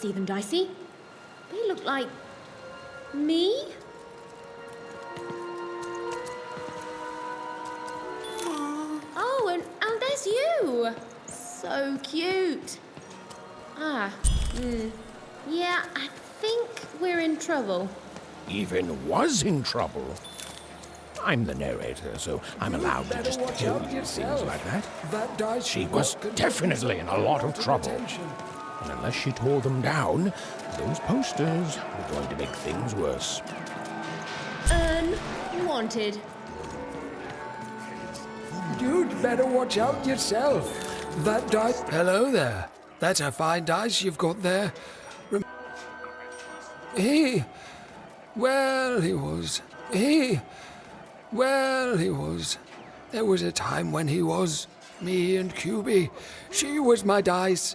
see them, Dicey. They look like... me? Oh, and there's you! So cute. Yeah, I think we're in trouble. Even was in trouble. I'm the narrator, so I'm allowed to just tell you things like that. She was definitely in a lot of trouble. And unless she tore them down, those posters were going to make things worse. Unwanted. You'd better watch out yourself. That dice... Hello there. That's a fine dice you've got there. Well, he was. There was a time when he was. Me and QB. She was my dice.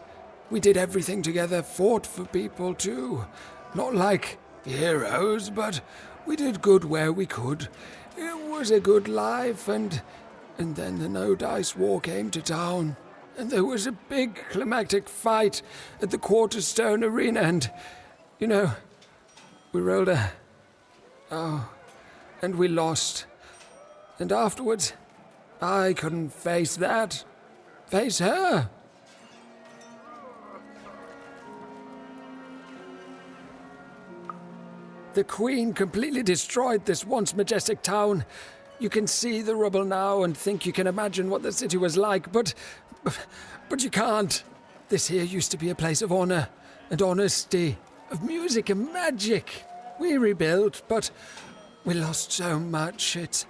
We did everything together, fought for people too. Not like heroes, but we did good where we could. It was a good life, and then the No Dice War came to town. And there was a big climactic fight at the Quarterstone Arena, and, you know, we rolled a... Oh, and we lost. And afterwards, I couldn't face that. Face her. The Queen completely destroyed this once majestic town. You can see the rubble now and think you can imagine what the city was like, but you can't. This here used to be a place of honor and honesty, of music and magic. We rebuilt, but we lost so much. It's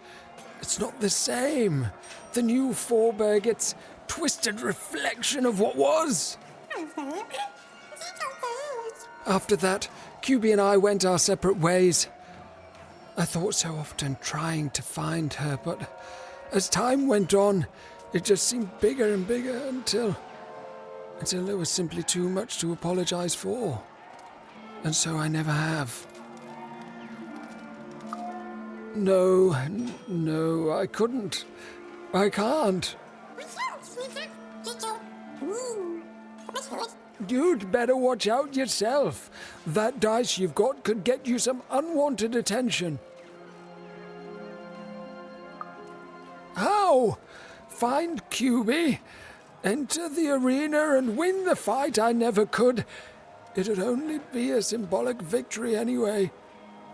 not the same. The new Forberg, it's twisted reflection of what was. After that, QB and I went our separate ways. I thought so often trying to find her, but as time went on, it just seemed bigger and bigger until there was simply too much to apologize for. And so I never have. No, I couldn't. I can't. You'd better watch out yourself. That dice you've got could get you some unwanted attention. How? Find QB, enter the arena and win the fight I never could. It'd only be a symbolic victory anyway.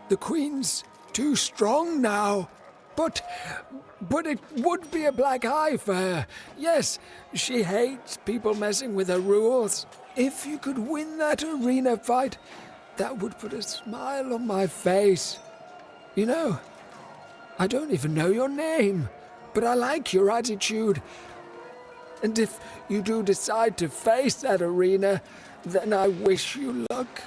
The Queen's too strong now. But it would be a black eye for her. Yes, she hates people messing with her rules. If you could win that arena fight, that would put a smile on my face. You know, I don't even know your name, but I like your attitude. And if you do decide to face that arena, then I wish you luck.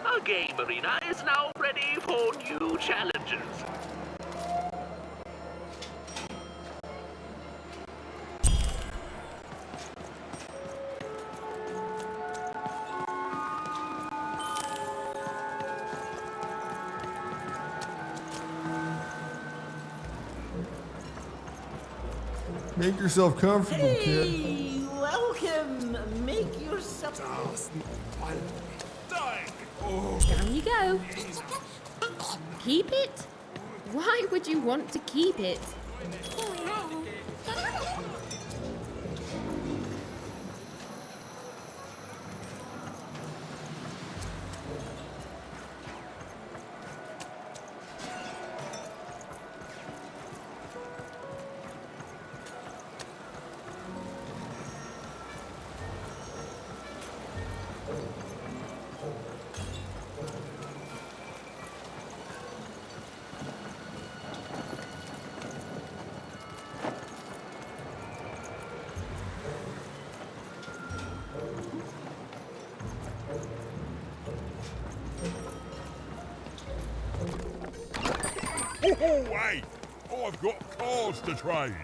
Our game arena is now ready for new challenges. Make yourself comfortable, kid. Hey, welcome. Make yourself... Down you go. Keep it? Why would you want to keep it? Oh, wait! I've got cards to trade.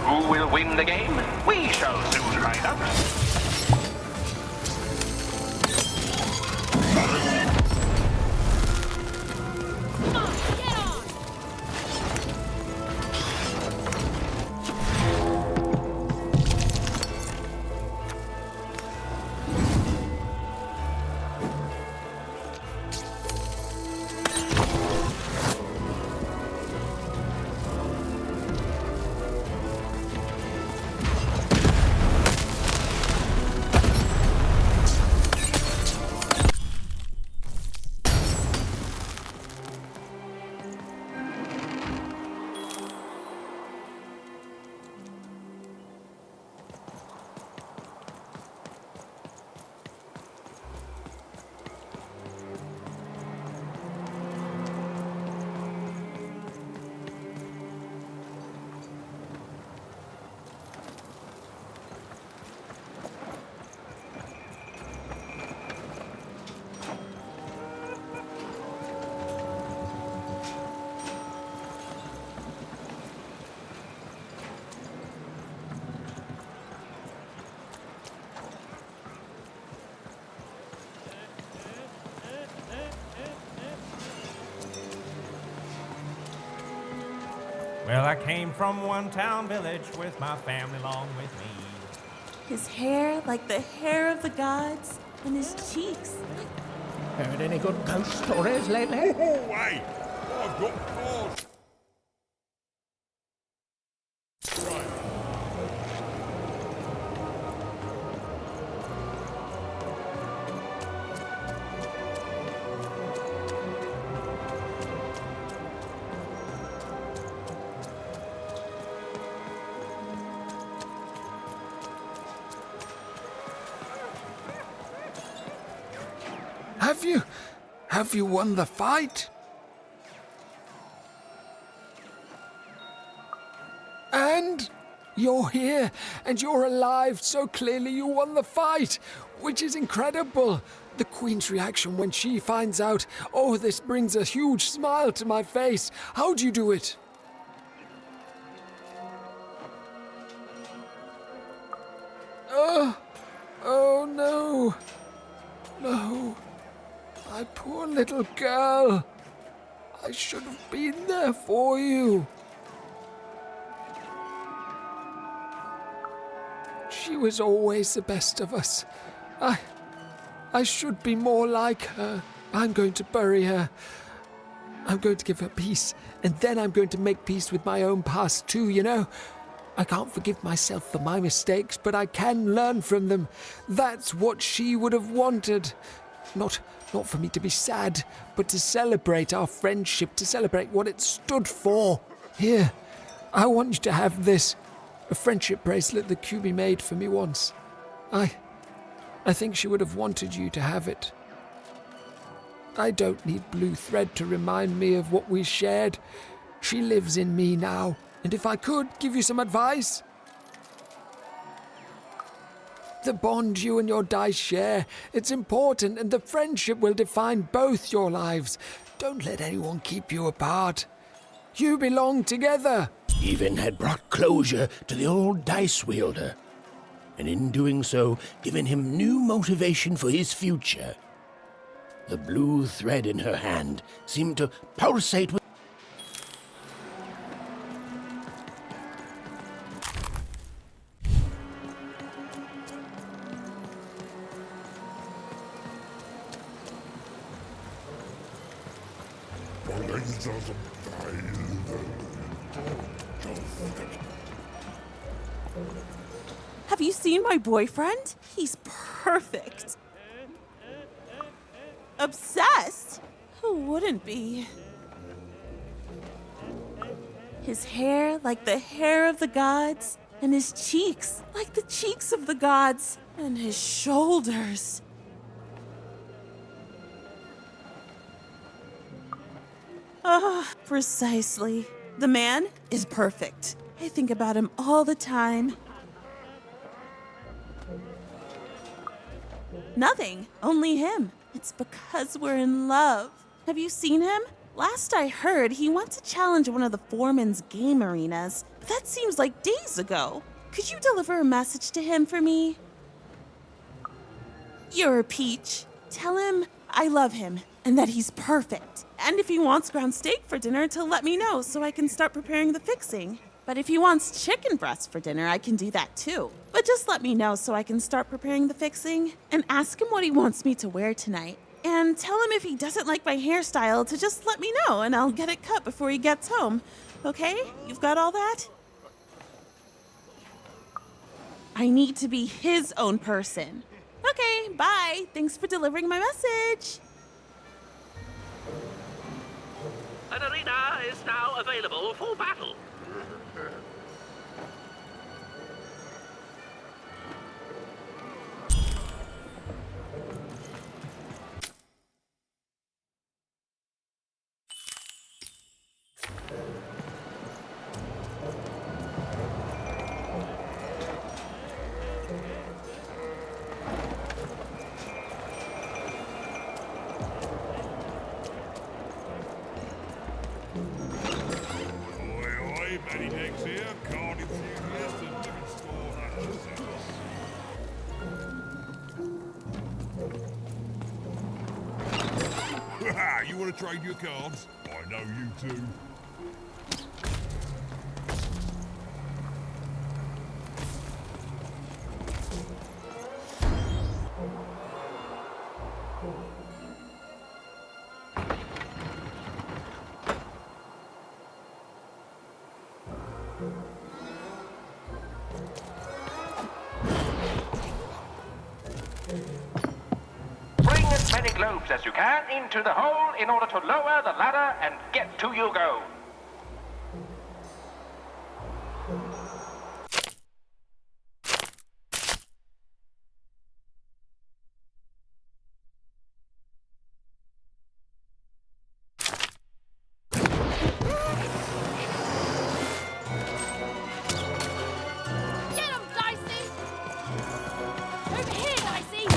Who will win the game? We shall soon find out. Well, I came from one town village with my family along with me. His hair like the hair of the gods, and his cheeks. Heard any good ghost stories lately? Oh, hey! I've got cause. Right. Have you won the fight? And you're here, and you're alive, so clearly you won the fight, which is incredible. The Queen's reaction when she finds out, oh, this brings a huge smile to my face. How'd you do it? Oh no. No. My poor little girl. I should have been there for you. She was always the best of us. I should be more like her. I'm going to bury her. I'm going to give her peace, and then I'm going to make peace with my own past too, you know? I can't forgive myself for my mistakes, but I can learn from them. That's what she would have wanted. Not for me to be sad, but to celebrate our friendship, to celebrate what it stood for. Here, I want you to have this. A friendship bracelet that QB made for me once. I think she would have wanted you to have it. I don't need blue thread to remind me of what we shared. She lives in me now, and if I could give you some advice, the bond you and your dice share, it's important, and the friendship will define both your lives. Don't let anyone keep you apart. You belong together. Even had brought closure to the old dice wielder, and in doing so, given him new motivation for his future. The blue thread in her hand seemed to pulsate with Have you seen my boyfriend? He's perfect. Obsessed? Who wouldn't be? His hair like the hair of the gods, and his cheeks like the cheeks of the gods, and his shoulders. Precisely. The man is perfect. I think about him all the time. Nothing, only him. It's because we're in love. Have you seen him? Last I heard, he wants to challenge one of the foreman's game arenas. But that seems like days ago. Could you deliver a message to him for me? You're a peach. Tell him I love him and that he's perfect. And if he wants ground steak for dinner, to let me know so I can start preparing the fixing. But if he wants chicken breast for dinner, I can do that too. But just let me know so I can start preparing the fixing. And ask him what he wants me to wear tonight. And tell him if he doesn't like my hairstyle to just let me know and I'll get it cut before he gets home. Okay? You've got all that? I need to be his own person. Okay, bye. Thanks for delivering my message. An arena is now available for battle. Benny Dix here, card enthusiast and living store acquisition. You want to trade your cards? I know you too. Bring as many globes as you can into the hole in order to lower the ladder and get to your goal. Get him, Dicey! Over here, Dicey!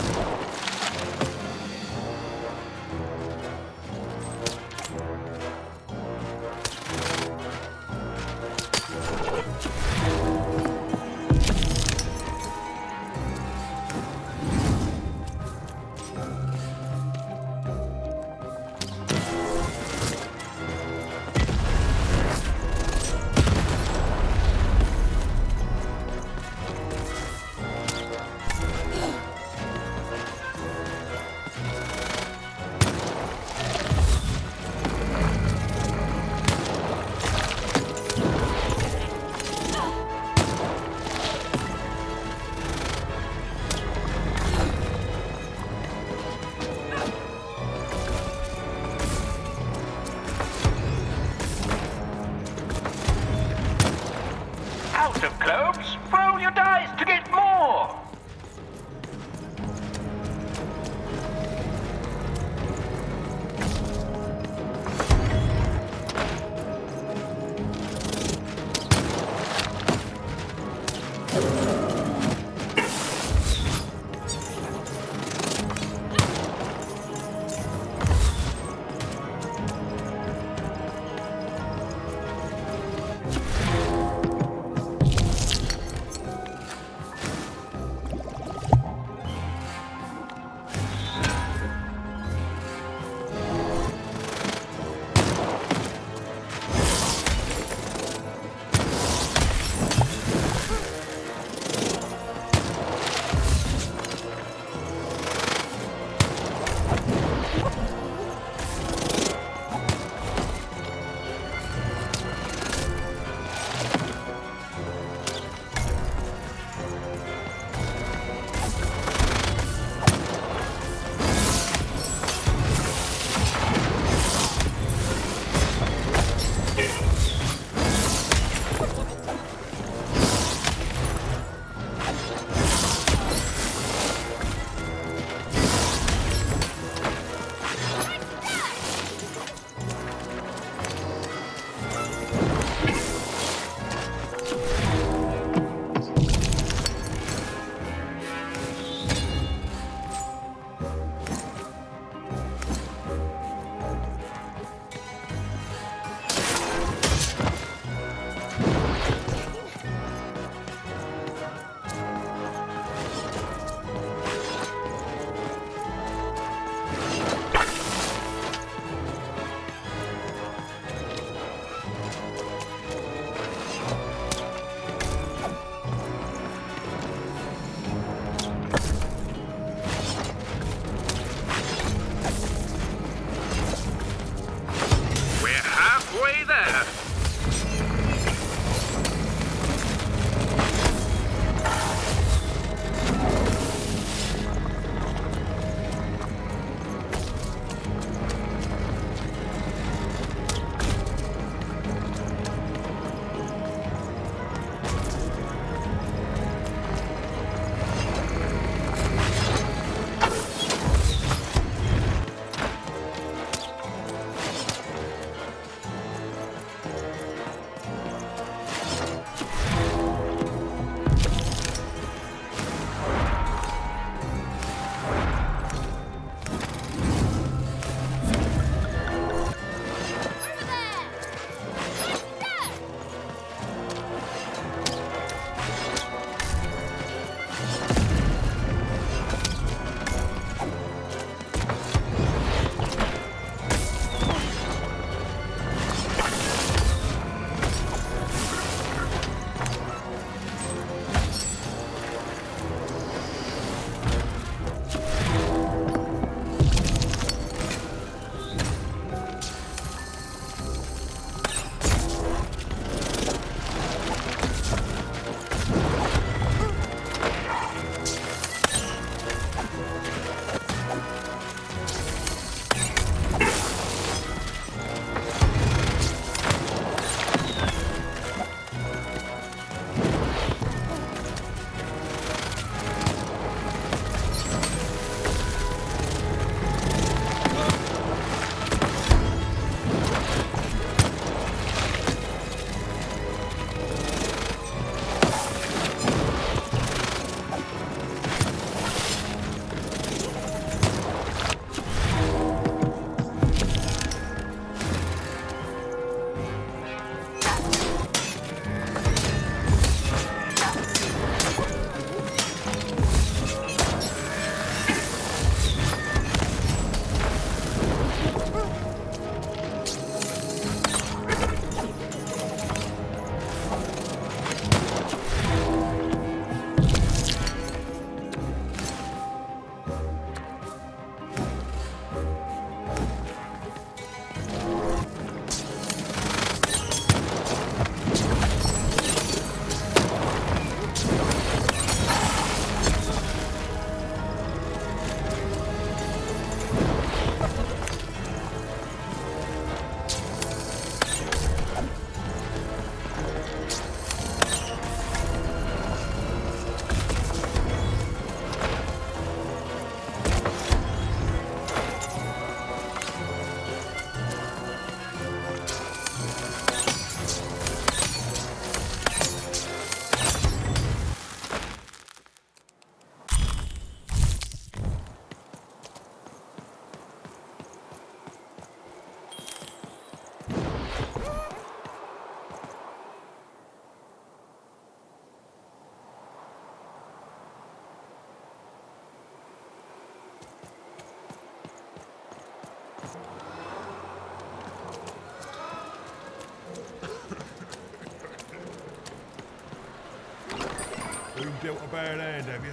dealt a bad hand, have you?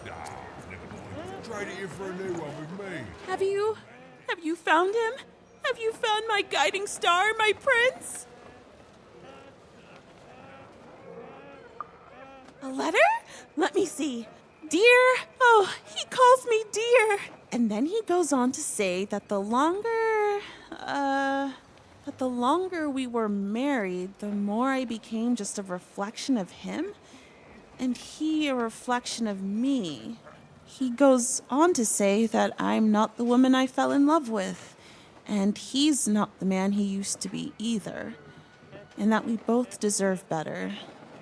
Ah, never mind. Trade it in for a new one with me. Have you found him? Have you found my guiding star, my prince? A letter? Let me see. Dear, oh, he calls me dear. And then he goes on to say that the longer we were married, the more I became just a reflection of him, and he a reflection of me. He goes on to say that I'm not the woman I fell in love with, and he's not the man he used to be either, and that we both deserve better.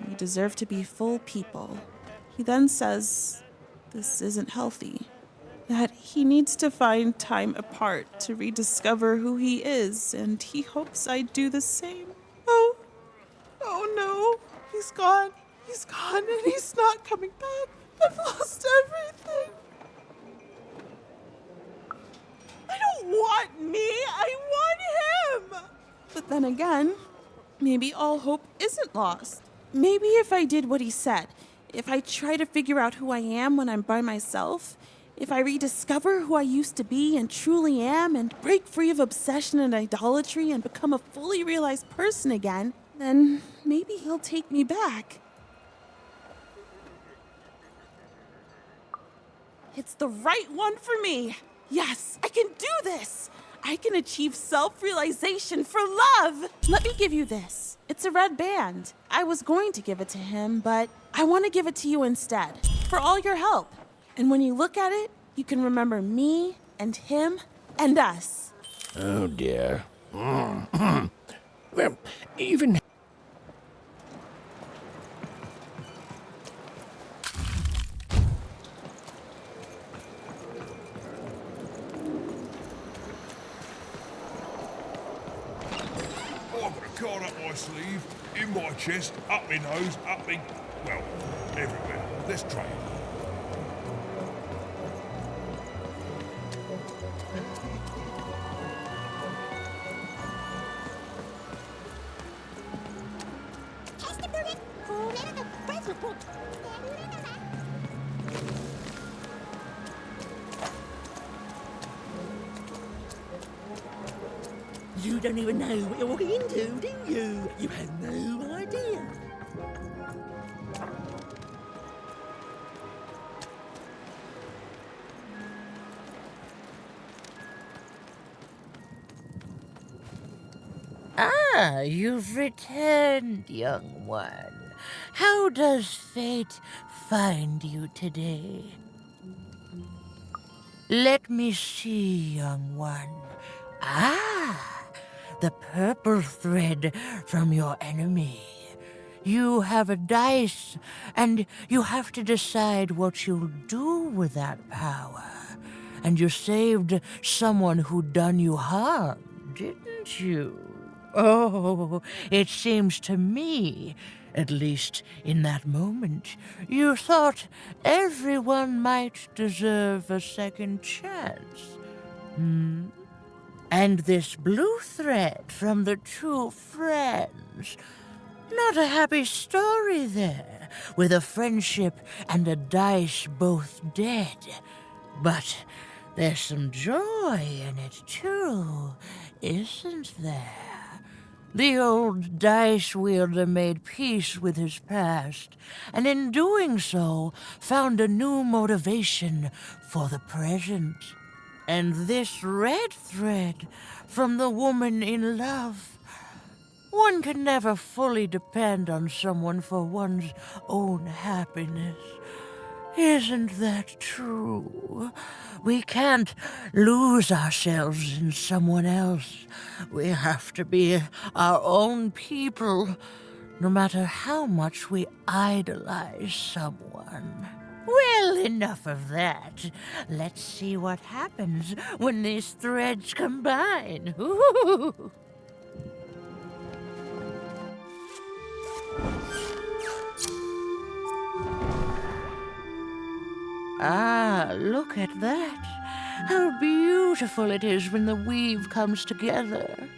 We deserve to be full people. He then says this isn't healthy, that he needs to find time apart to rediscover who he is, and he hopes I do the same. Oh no, he's gone, and he's not coming back. I've lost everything. I don't want me, I want him! But then again, maybe all hope isn't lost. Maybe if I did what he said, if I try to figure out who I am when I'm by myself, if I rediscover who I used to be and truly am and break free of obsession and idolatry and become a fully realized person again, then maybe he'll take me back. It's the right one for me. Yes, I can do this. I can achieve self-realization for love. Let me give you this. It's a red band. I was going to give it to him, but I want to give it to you instead, for all your help. And when you look at it, you can remember me and him and us. Oh, dear. Well, even... I've got a card up my sleeve, in my chest, up my nose, up me... well, everywhere. Let's try it. You don't even know what you're walking into, do you? You have no idea. Ah, you've returned, young one. How does fate find you today? Let me see, young one. Ah, the purple thread from your enemy. You have a dice, and you have to decide what you'll do with that power. And you saved someone who'd done you harm, didn't you? Oh, it seems to me, at least in that moment, you thought everyone might deserve a second chance. And this blue thread from the two friends. Not a happy story there, with a friendship and a dice both dead. But there's some joy in it, too, isn't there? The old dice wielder made peace with his past, and in doing so, found a new motivation for the present. And this red thread from the woman in love. One can never fully depend on someone for one's own happiness. Isn't that true? We can't lose ourselves in someone else. We have to be our own people, no matter how much we idolize someone. Well, enough of that. Let's see what happens when these threads combine. Ooh. Ah, look at that. How beautiful it is when the weave comes together.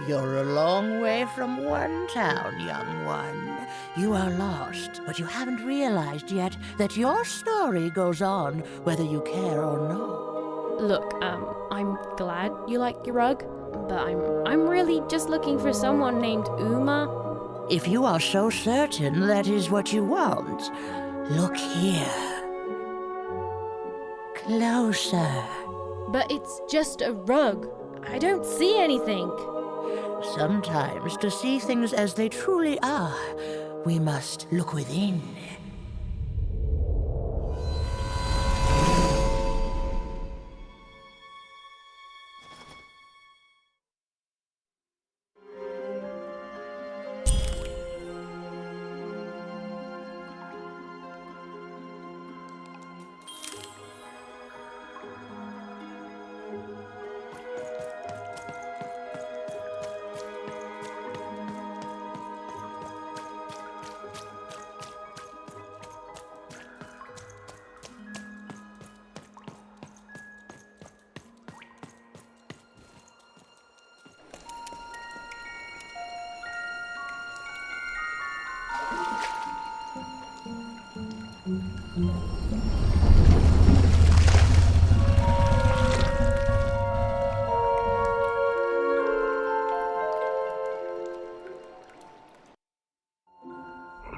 You're a long way from one town, young one. You are lost, but you haven't realized yet that your story goes on whether you care or not. Look, I'm glad you like your rug, but I'm really just looking for someone named Uma. If you are so certain that is what you want, look here. Closer. But it's just a rug. I don't see anything. Sometimes, to see things as they truly are, we must look within.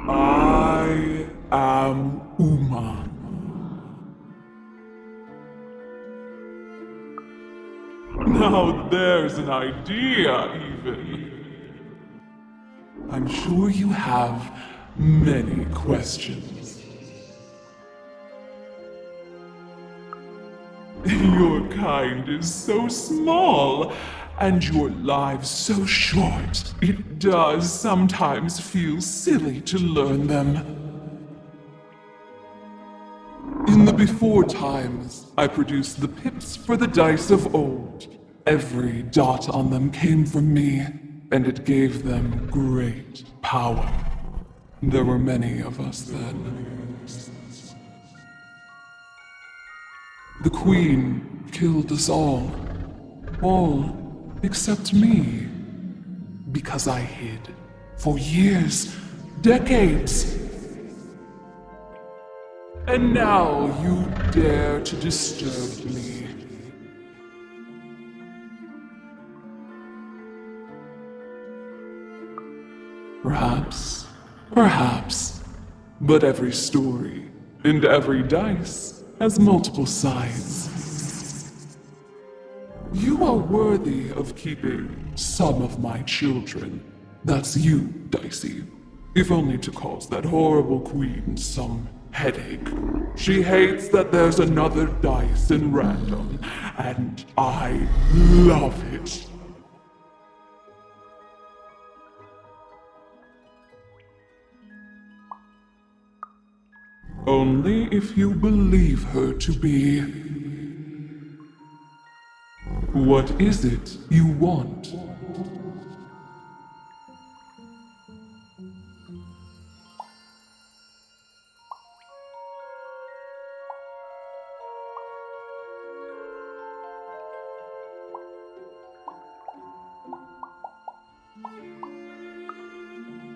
I am Uma. Now there's an idea, even. I'm sure you have many questions. Your kind is so small, and your lives so short. It does sometimes feel silly to learn them. In the before times, I produced the pips for the dice of old. Every dot on them came from me, and it gave them great power. There were many of us then. The Queen killed us all except me, because I hid for years, decades. And now you dare to disturb me. Perhaps, but every story and every dice has multiple sides. You are worthy of keeping some of my children. That's you, Dicey. If only to cause that horrible queen some headache. She hates that there's another dice in random, and I love it. Only if you believe her to be. What is it you want?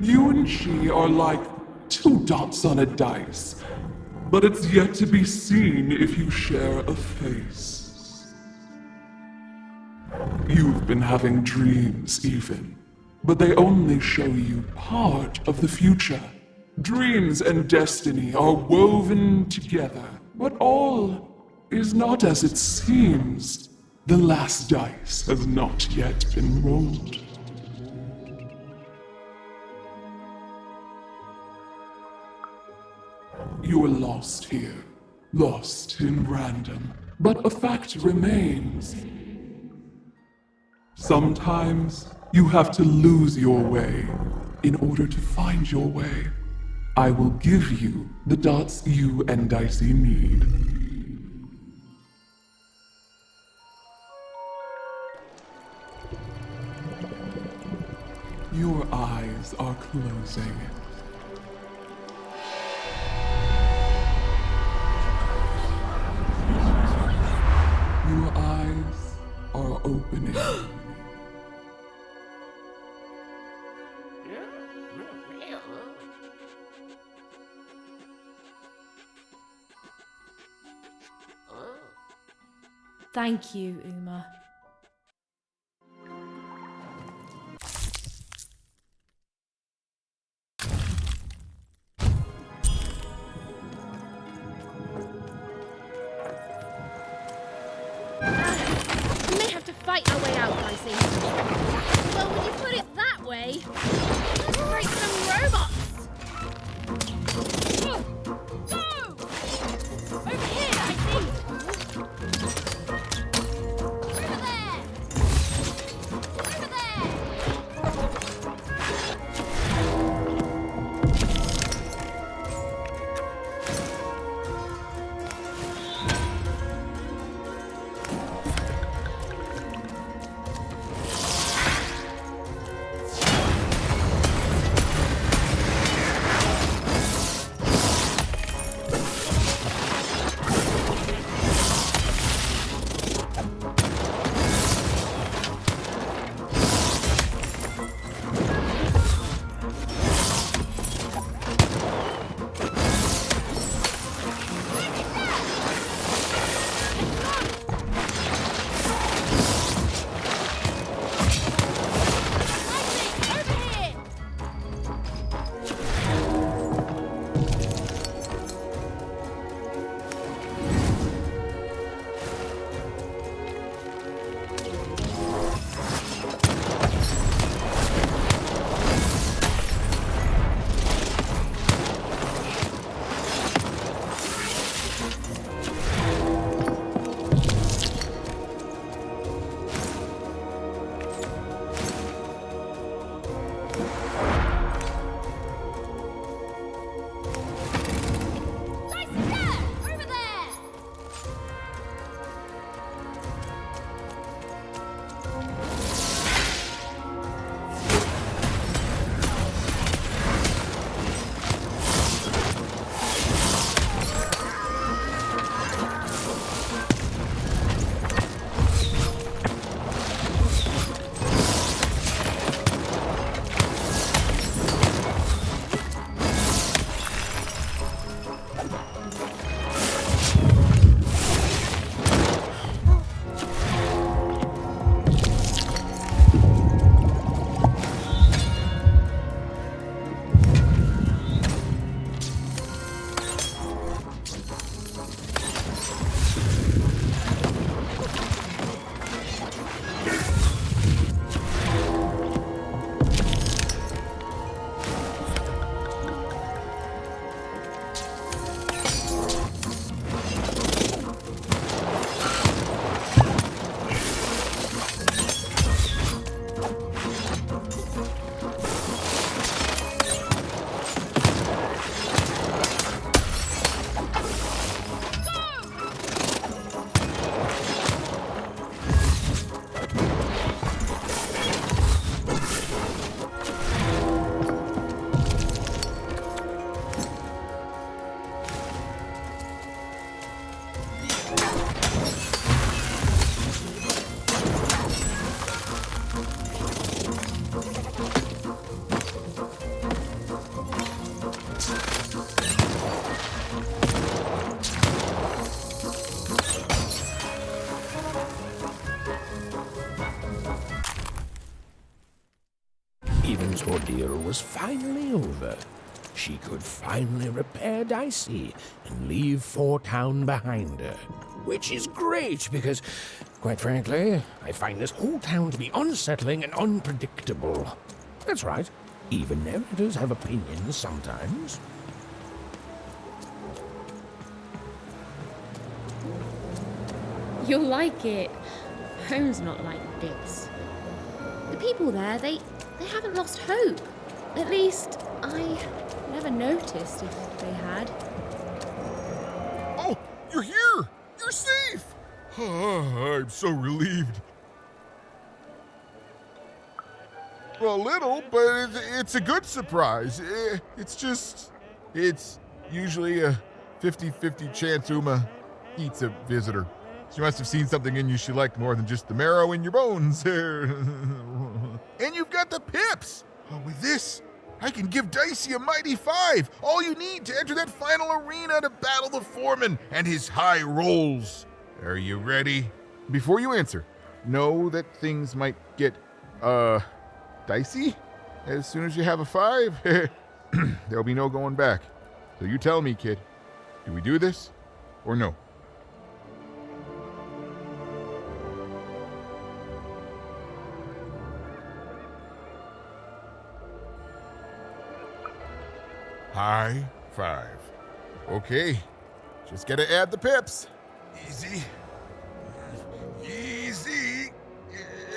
You and she are like two dots on a dice, but it's yet to be seen if you share a face. You've been having dreams, even, but they only show you part of the future. Dreams and destiny are woven together, but all is not as it seems. The last dice has not yet been rolled. You are lost here, lost in random, but a fact remains. Sometimes you have to lose your way in order to find your way. I will give you the dots you and Dicey need. Your eyes are closing. Your eyes are opening. Thank you, Uma. We may have to fight our way out, I see. Well, when you put it that way, let's break some robots. Go! Over here, I see. Over there! Over there! Even's ordeal was finally over. She could finally repair Dicey and leave Four Town behind her. Which is great because, quite frankly, I find this whole town to be unsettling and unpredictable. That's right. Even narrators have opinions sometimes. You'll like it. Home's not like this. The people there, they haven't lost hope. At least, I never noticed if they had. Oh, you're here! You're safe! I'm so relieved. Well, a little, but it's a good surprise. It's usually a 50-50 chance Uma eats a visitor. She must have seen something in you she liked more than just the marrow in your bones. And you've got the pips! Oh, with this, I can give Dicey a mighty 5. All you need to enter that final arena to battle the foreman and his high rolls. Are you ready? before you answer, know that things might get, dicey. As soon as you have a 5, there'll be no going back. So you tell me, kid, do we do this or no? High 5. Okay, just gotta add the pips. Easy. Easy.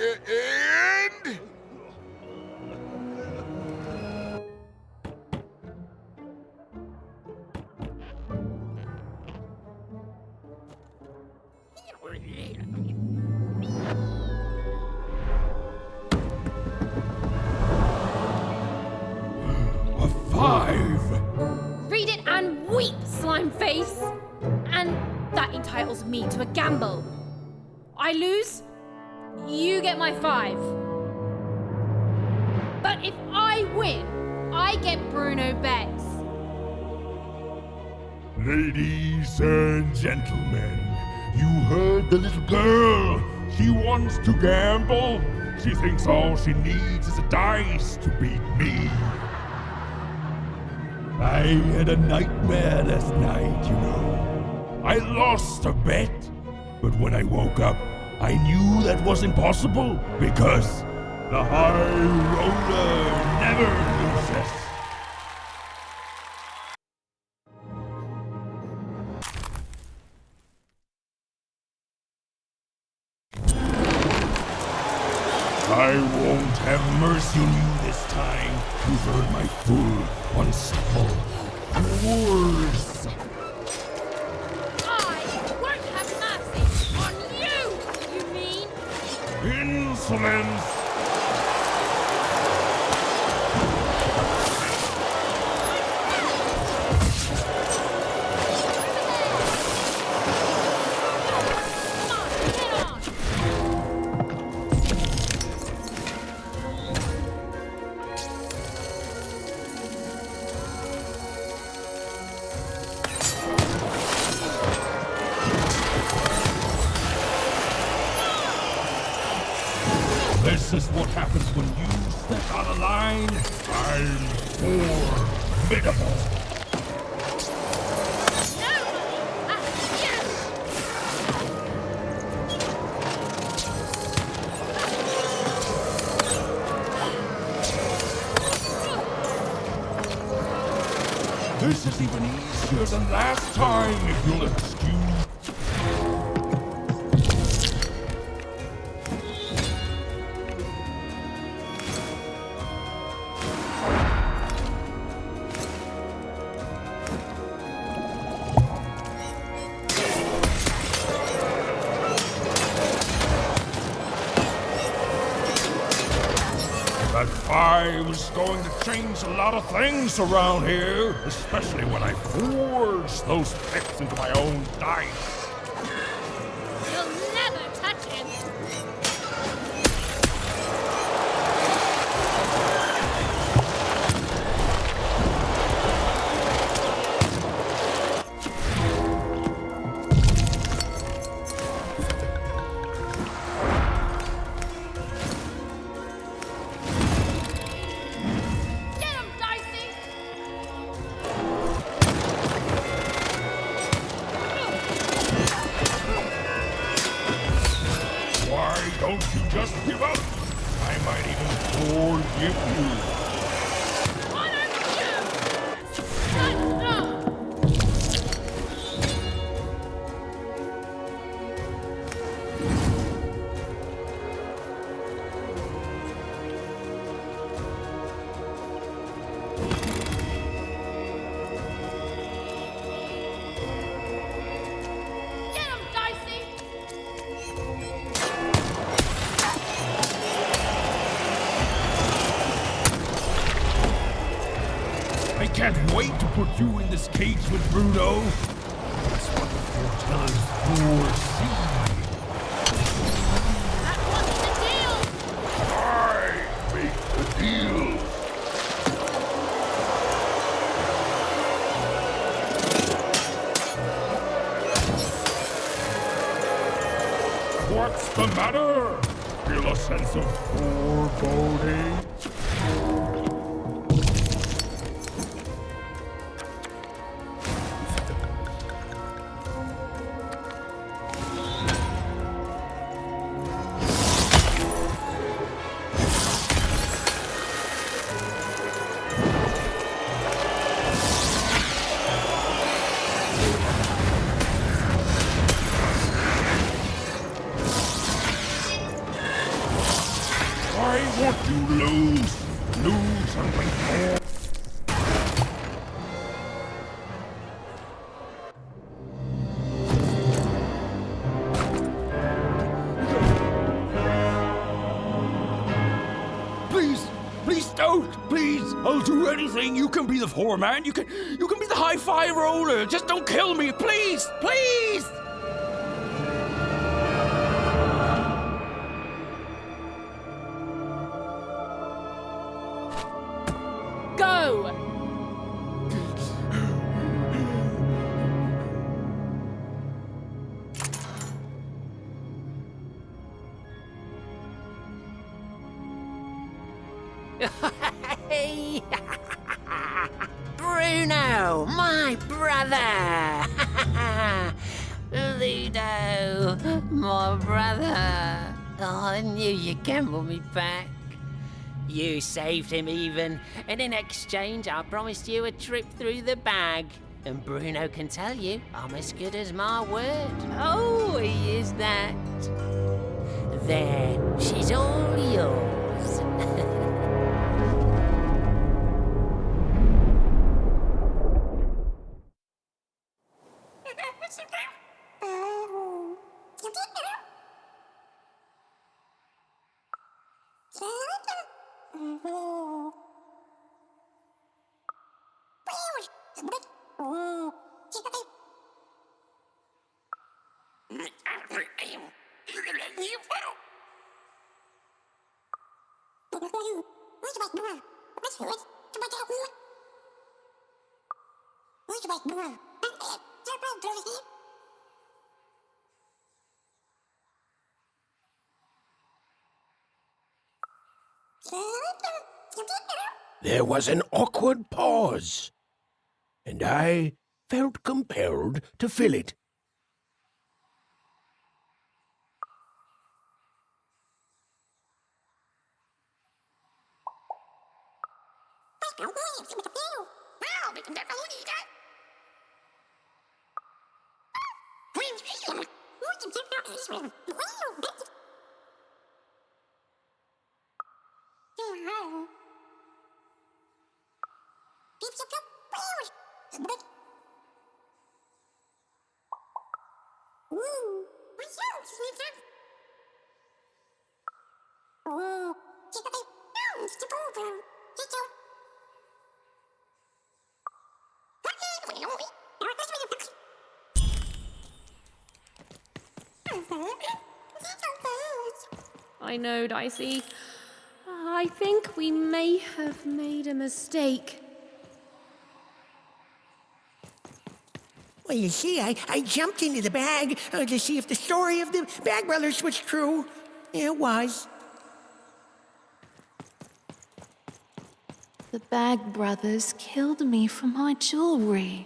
And... A 5! Read it and weep, slime face! And that entitles me to a gamble. I lose, you get my 5. But if I win, I get Bruno Betts. Ladies and gentlemen, you heard the little girl. She wants to gamble. She thinks all she needs is a dice to beat me. I had a nightmare last night, you know. I lost a bet, but when I woke up, I knew that was impossible because the high roller never loses. I won't have mercy on you this time. You've heard my full, unstoppable force. I won't have mercy on you, you mean? Insolence! This is what happens when you step out of line. I'm formidable. This is even easier than last time, if you'll excuse. That 5's going to change a lot of things around here, especially when I forge those picks into my own dice. You'll never touch him. Why don't you just give up? I might even forgive you. I can't wait to put you in this cage with Bruno. That's what the foretellers foresee. What's the deal? I make the deal. What's the matter? Feel a sense of foreboding? I want you lose and win more. Please don't! Please! I'll do anything. You can be the foreman. You can be the high-five roller. Just don't kill me, please! Please! Go! Hey! Bruno, my brother! Ludo, my brother! Oh, I knew you'd gamble me back. You saved him even, and in exchange I promised you a trip through the bag. And Bruno can tell you I'm as good as my word. Oh, he is that. There, she's all yours. There was an awkward pause, and I felt compelled to fill it. I know, Dicey. I think we may have made a mistake. Well, you see, I jumped into the bag to see if the story of the Bag Brothers was true. It was. The Bag Brothers killed me for my jewelry.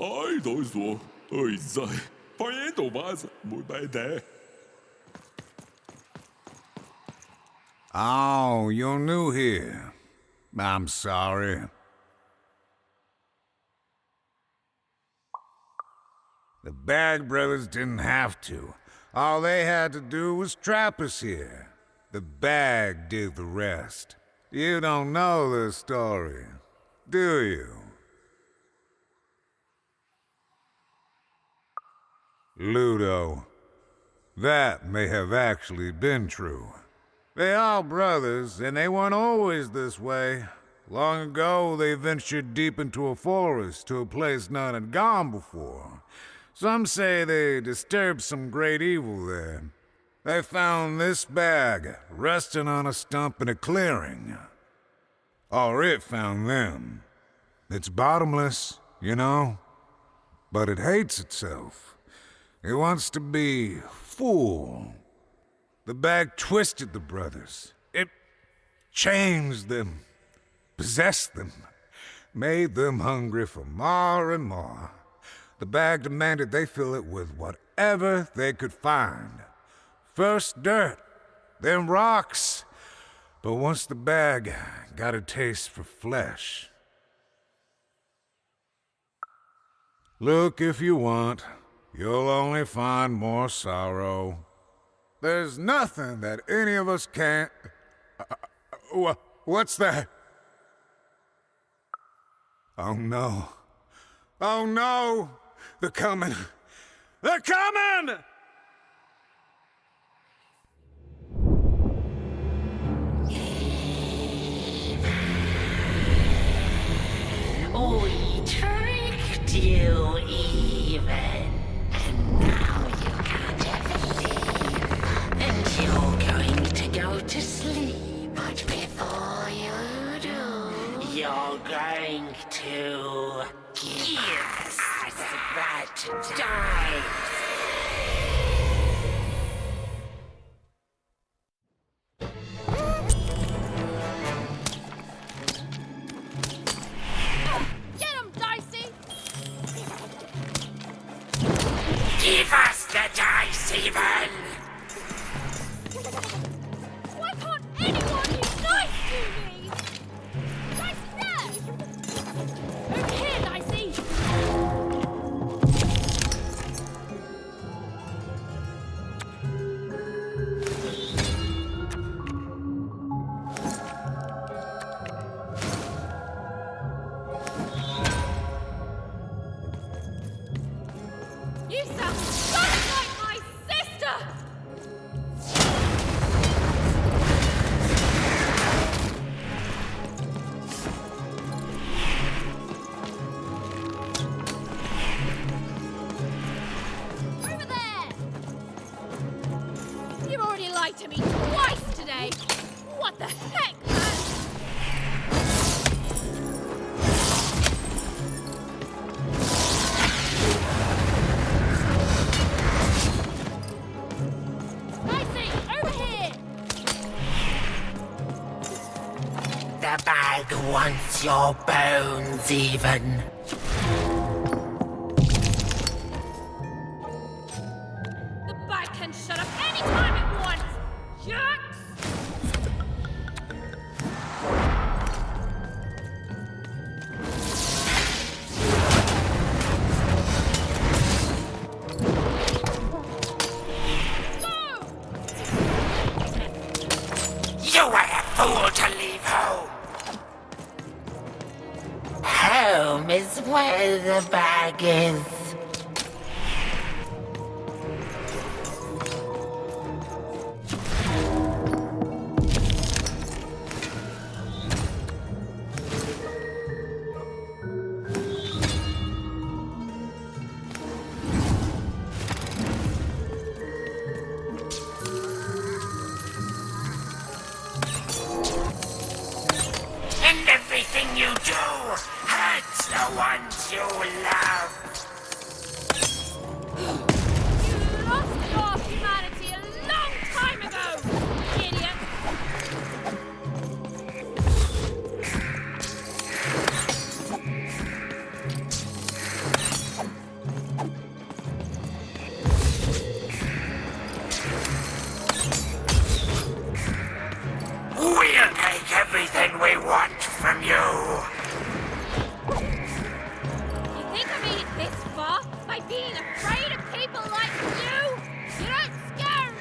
Ai, dois vô. Ôi giời, phải đồ ba mùi bài đẻ. Oh, you're new here. I'm sorry. The Bag Brothers didn't have to. All they had to do was trap us here. The bag did the rest. You don't know the story, do you? Ludo, that may have actually been true. They are brothers, and they weren't always this way. Long ago, they ventured deep into a forest to a place none had gone before. Some say they disturbed some great evil there. They found this bag resting on a stump in a clearing. Or it found them. It's bottomless, you know, but it hates itself. It wants to be full. The bag twisted the brothers. It changed them, possessed them, made them hungry for more and more. The bag demanded they fill it with whatever they could find. First dirt, then rocks. But once the bag got a taste for flesh. Look if you want. You'll only find more sorrow. There's nothing that any of us can't... what's that? Oh no. Oh no! They're coming! They're coming! We tricked you even, and now you can't ever leave. And you're going to go to sleep, but before you do, you're going to give us that dice. Give us the dice, even! Why can't anyone be nice to me? Dice there! Over here, Dicey! You sound just like my sister! Over there! You already lied to me twice today! What the heck, man? The bag wants your bones, even. The bag can shut up any time it wants! Jerks! You were a fool to leave home. Home is where the bag is. And everything you do hurts the ones you love. You lost your humanity a long time ago, idiot! We'll take everything we want from you. You think I made it this far by being afraid of people like you? You don't scare me!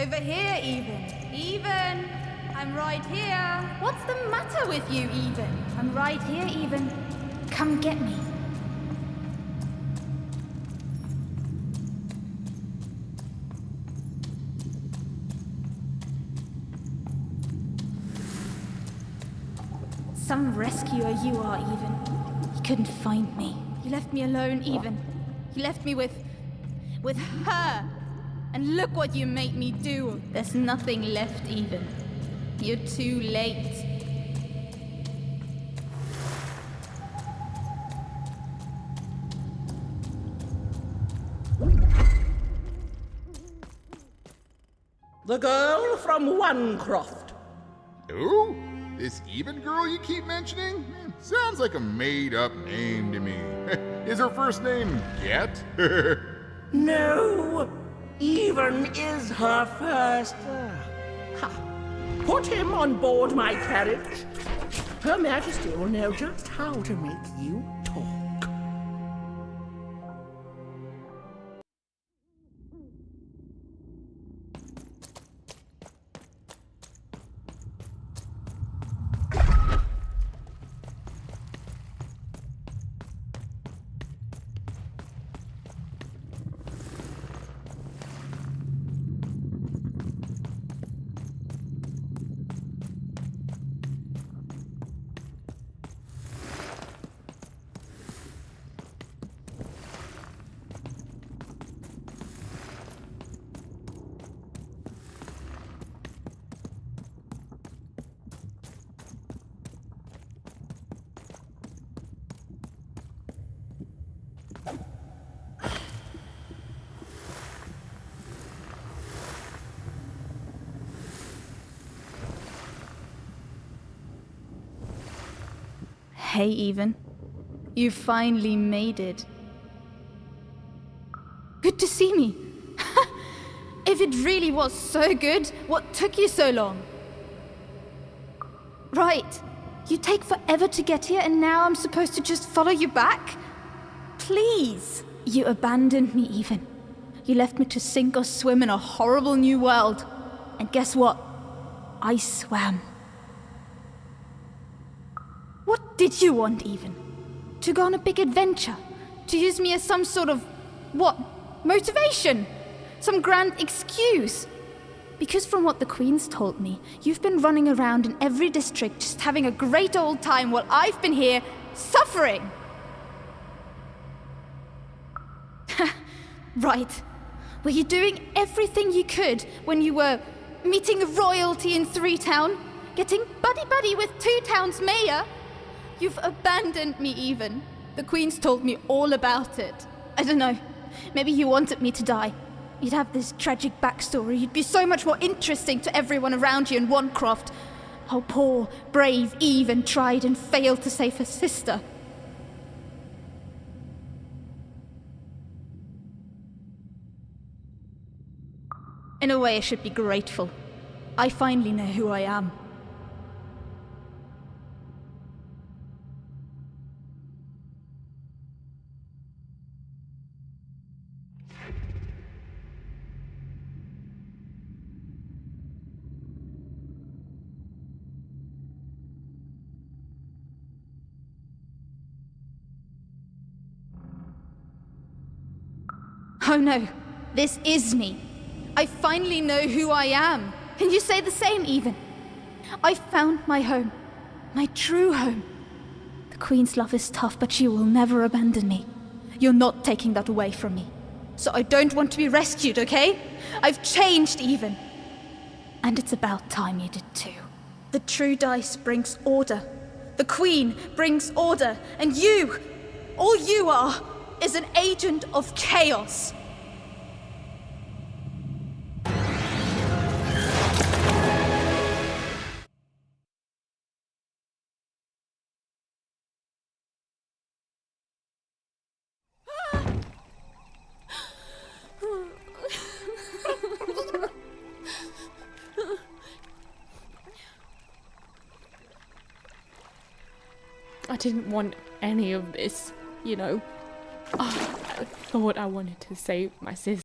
Over here, Even. Even! I'm right here. What's the matter with you, Even? I'm right here, Even. Come get me. Some rescuer you are, Even. You couldn't find me. You left me alone, Even. You left me with her. And look what you made me do. There's nothing left, Even. You're too late. The girl from Onecroft. Who? This Even girl you keep mentioning? Sounds like a made-up name to me. Is her first name Get? No, Even is her first. Put him on board my carriage. Her Majesty will know just how to make you talk. Hey, Even. You finally made it. Good to see me. If it really was so good, what took you so long? Right. You take forever to get here and now I'm supposed to just follow you back? Please. You abandoned me, Even. You left me to sink or swim in a horrible new world. And guess what? I swam. What did you want, Even? To go on a big adventure? To use me as some sort of, what, motivation? Some grand excuse? Because from what the Queen's told me, you've been running around in every district just having a great old time while I've been here suffering. Right. Were you doing everything you could when you were meeting royalty in 3 Town? Getting buddy-buddy with 2 Town's mayor? You've abandoned me, Even. The Queen's told me all about it. I don't know. Maybe you wanted me to die. You'd have this tragic backstory. You'd be so much more interesting to everyone around you in Onecroft. How poor, brave Even tried and failed to save her sister. In a way, I should be grateful. I finally know who I am. Oh no, this is me. I finally know who I am. Can you say the same, Even? I found my home. My true home. The Queen's love is tough, but she will never abandon me. You're not taking that away from me. So I don't want to be rescued, okay? I've changed, Even. And it's about time you did too. The true dice brings order. The Queen brings order. And you, all you are, is an agent of chaos. I didn't want any of this, you know. Oh, I thought I wanted to save my sister.